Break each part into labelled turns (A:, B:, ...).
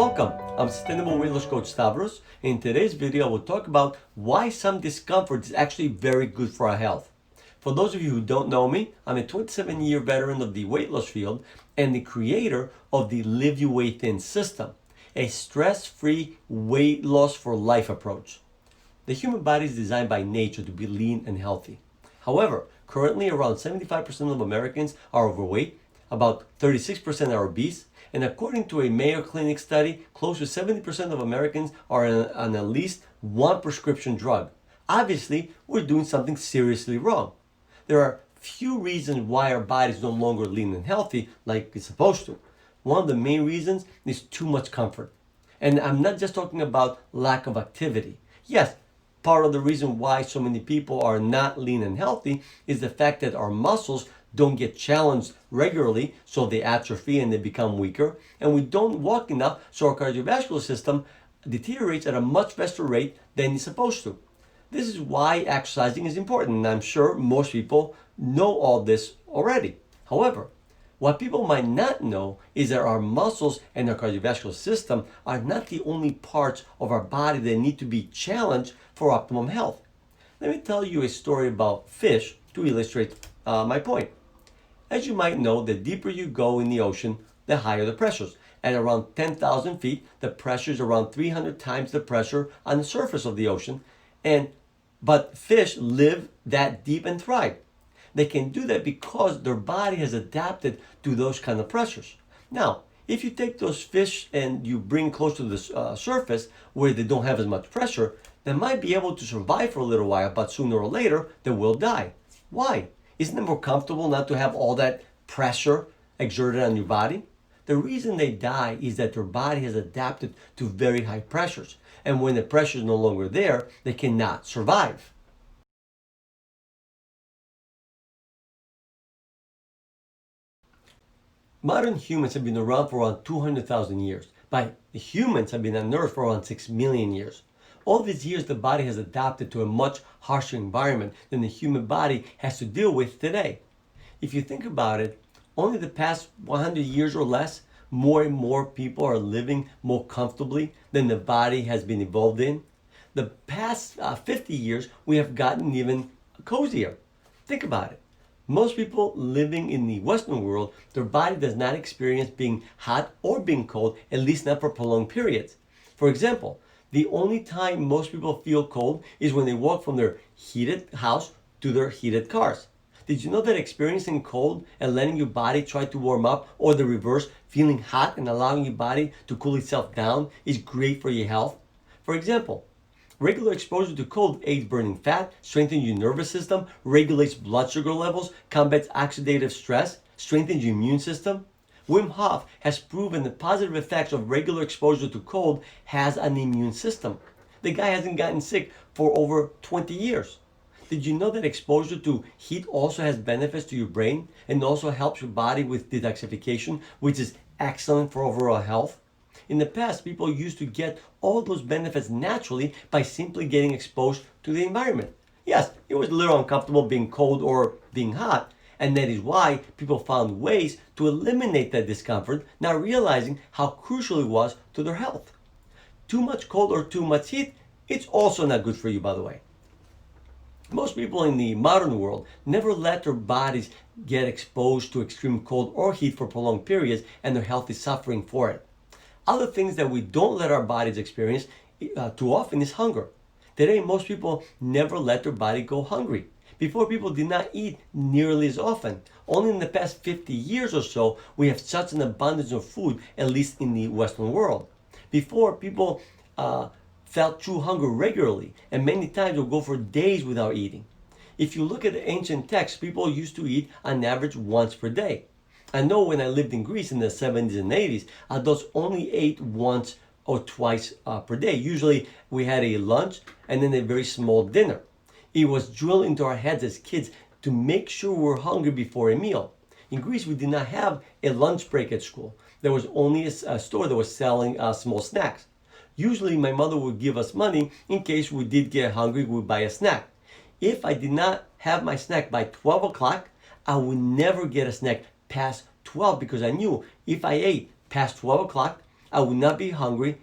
A: Welcome, I'm Sustainable Weight Loss Coach Stavros. In today's video, I will talk about why some discomfort is actually very good for our health. For those of you who don't know me, I'm a 27-year veteran of the weight loss field and the creator of the Live Your Way Thin system, a stress-free weight loss for life approach. The human body is designed by nature to be lean and healthy. However, currently around 75% of Americans are overweight, about 36% are obese, and according to a Mayo Clinic study, close to 70% of Americans are on at least one prescription drug. Obviously, we're doing something seriously wrong. There are few reasons why our body is no longer lean and healthy like it's supposed to. One of the main reasons is too much comfort. And I'm not just talking about lack of activity. Yes, part of the reason why so many people are not lean and healthy is the fact that our muscles don't get challenged regularly, so they atrophy and they become weaker, and we don't walk enough, so our cardiovascular system deteriorates at a much faster rate than it's supposed to. This is why exercising is important, and I'm sure most people know all this already. However, what people might not know is that our muscles and our cardiovascular system are not the only parts of our body that need to be challenged for optimum health. Let me tell you a story about fish to illustrate my point. As you might know, the deeper you go in the ocean, the higher the pressures. At around 10,000 feet, the pressure is around 300 times the pressure on the surface of the ocean. But fish live that deep and thrive. They can do that because their body has adapted to those kind of pressures. Now, if you take those fish and you bring close to the surface where they don't have as much pressure, they might be able to survive for a little while, but sooner or later, they will die. Why? Isn't it more comfortable not to have all that pressure exerted on your body? The reason they die is that their body has adapted to very high pressures. And when the pressure is no longer there, they cannot survive. Modern humans have been around for around 200,000 years, but the humans have been on Earth for around 6 million years. All these years, the body has adapted to a much harsher environment than the human body has to deal with today. If you think about it, only the past 100 years or less, more and more people are living more comfortably than the body has been evolved in. The past 50 years, we have gotten even cozier. Think about it. Most people living in the Western world, their body does not experience being hot or being cold, at least not for prolonged periods. For example, the only time most people feel cold is when they walk from their heated house to their heated cars. Did you know that experiencing cold and letting your body try to warm up, or the reverse, feeling hot and allowing your body to cool itself down, is great for your health? For example, regular exposure to cold aids burning fat, strengthens your nervous system, regulates blood sugar levels, combats oxidative stress, strengthens your immune system. Wim Hof has proven the positive effects of regular exposure to cold has on the immune system. The guy hasn't gotten sick for over 20 years. Did you know that exposure to heat also has benefits to your brain and also helps your body with detoxification, which is excellent for overall health? In the past, people used to get all those benefits naturally by simply getting exposed to the environment. Yes, it was a little uncomfortable being cold or being hot, and that is why people found ways to eliminate that discomfort, not realizing how crucial it was to their health. Too much cold or too much heat, it's also not good for you, by the way. Most people in the modern world never let their bodies get exposed to extreme cold or heat for prolonged periods, and their health is suffering for it. Other things that we don't let our bodies experience too often is hunger. Today, most people never let their body go hungry. Before, people did not eat nearly as often. Only in the past 50 years or so, we have such an abundance of food, at least in the Western world. Before, people felt true hunger regularly, and many times would go for days without eating. If you look at the ancient texts, people used to eat on average once per day. I know when I lived in Greece in the 70s and 80s, adults only ate once or twice per day. Usually we had a lunch and then a very small dinner. It was drilled into our heads as kids to make sure we were hungry before a meal. In Greece, we did not have a lunch break at school. There was only a store that was selling small snacks. Usually my mother would give us money in case we did get hungry, we would buy a snack. If I did not have my snack by 12 o'clock, I would never get a snack past 12 because I knew if I ate past 12 o'clock, I would not be hungry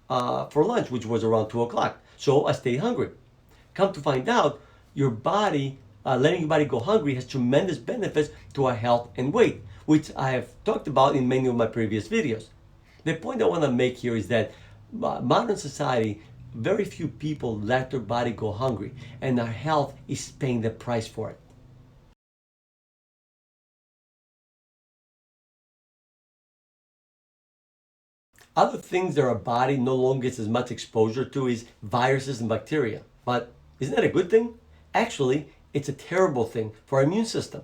A: for lunch, which was around 2 o'clock. So I stayed hungry. Come to find out, your body, letting your body go hungry has tremendous benefits to our health and weight, which I have talked about in many of my previous videos. The point I want to make here is that modern society, very few people let their body go hungry, and our health is paying the price for it. Other things that our body no longer gets as much exposure to is viruses and bacteria. But isn't that a good thing? Actually, it's a terrible thing for our immune system.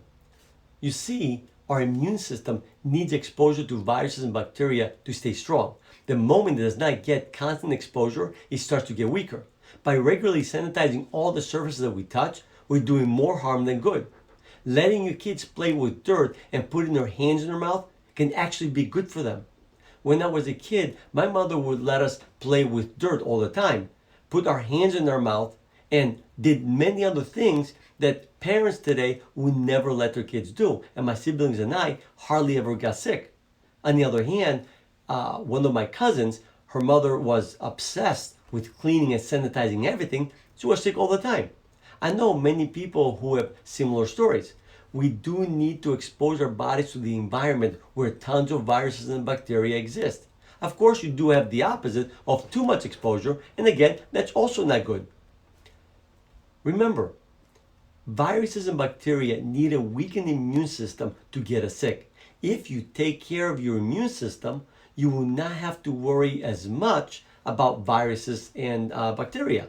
A: You see, our immune system needs exposure to viruses and bacteria to stay strong. The moment it does not get constant exposure, it starts to get weaker. By regularly sanitizing all the surfaces that we touch, we're doing more harm than good. Letting your kids play with dirt and putting their hands in their mouth can actually be good for them. When I was a kid, my mother would let us play with dirt all the time, put our hands in our mouth, and did many other things that parents today would never let their kids do. And my siblings and I hardly ever got sick. On the other hand, one of my cousins, her mother was obsessed with cleaning and sanitizing everything. She was sick all the time. I know many people who have similar stories. We do need to expose our bodies to the environment where tons of viruses and bacteria exist. Of course, you do have the opposite of too much exposure, and again, that's also not good. Remember, viruses and bacteria need a weakened immune system to get us sick. If you take care of your immune system, you will not have to worry as much about viruses and bacteria.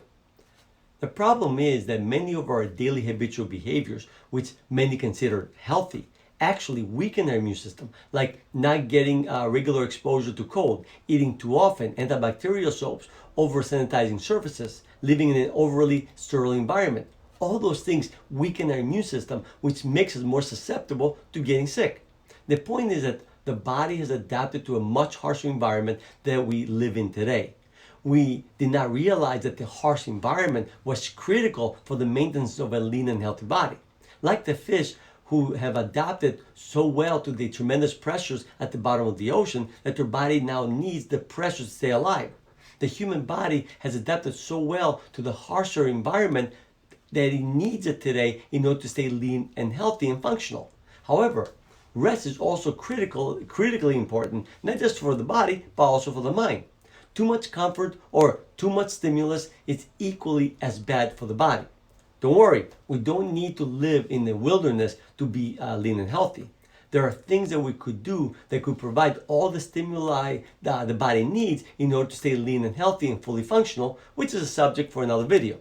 A: The problem is that many of our daily habitual behaviors, which many consider healthy, actually weaken our immune system, like not getting regular exposure to cold, eating too often, antibacterial soaps, over sanitizing surfaces, living in an overly sterile environment. All those things weaken our immune system, which makes us more susceptible to getting sick. The point is that the body has adapted to a much harsher environment that we live in today. We did not realize that the harsh environment was critical for the maintenance of a lean and healthy body. Like the fish who have adapted so well to the tremendous pressures at the bottom of the ocean that their body now needs the pressure to stay alive. The human body has adapted so well to the harsher environment that it needs it today in order to stay lean and healthy and functional. However, rest is also critically important, not just for the body, but also for the mind. Too much comfort or too much stimulus is equally as bad for the body. Don't worry, we don't need to live in the wilderness to be lean and healthy. There are things that we could do that could provide all the stimuli that the body needs in order to stay lean and healthy and fully functional, which is a subject for another video.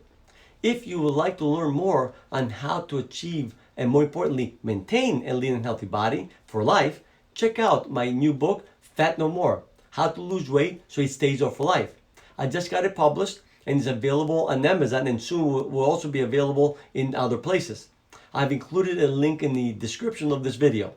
A: If you would like to learn more on how to achieve and, more importantly, maintain a lean and healthy body for life, check out my new book, Fat No More: How to Lose Weight So It Stays Off for Life. I just got it published and is available on Amazon, and soon will also be available in other places. I've included a link in the description of this video.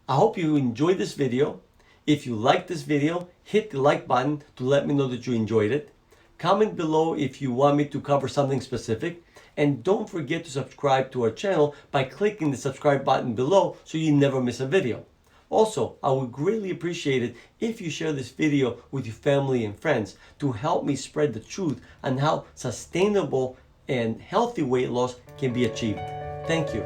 A: I hope you enjoyed this video. If you liked this video, hit the like button to let me know that you enjoyed it. Comment below if you want me to cover something specific. And don't forget to subscribe to our channel by clicking the subscribe button below so you never miss a video. Also, I would greatly appreciate it if you share this video with your family and friends to help me spread the truth on how sustainable and healthy weight loss can be achieved. Thank you.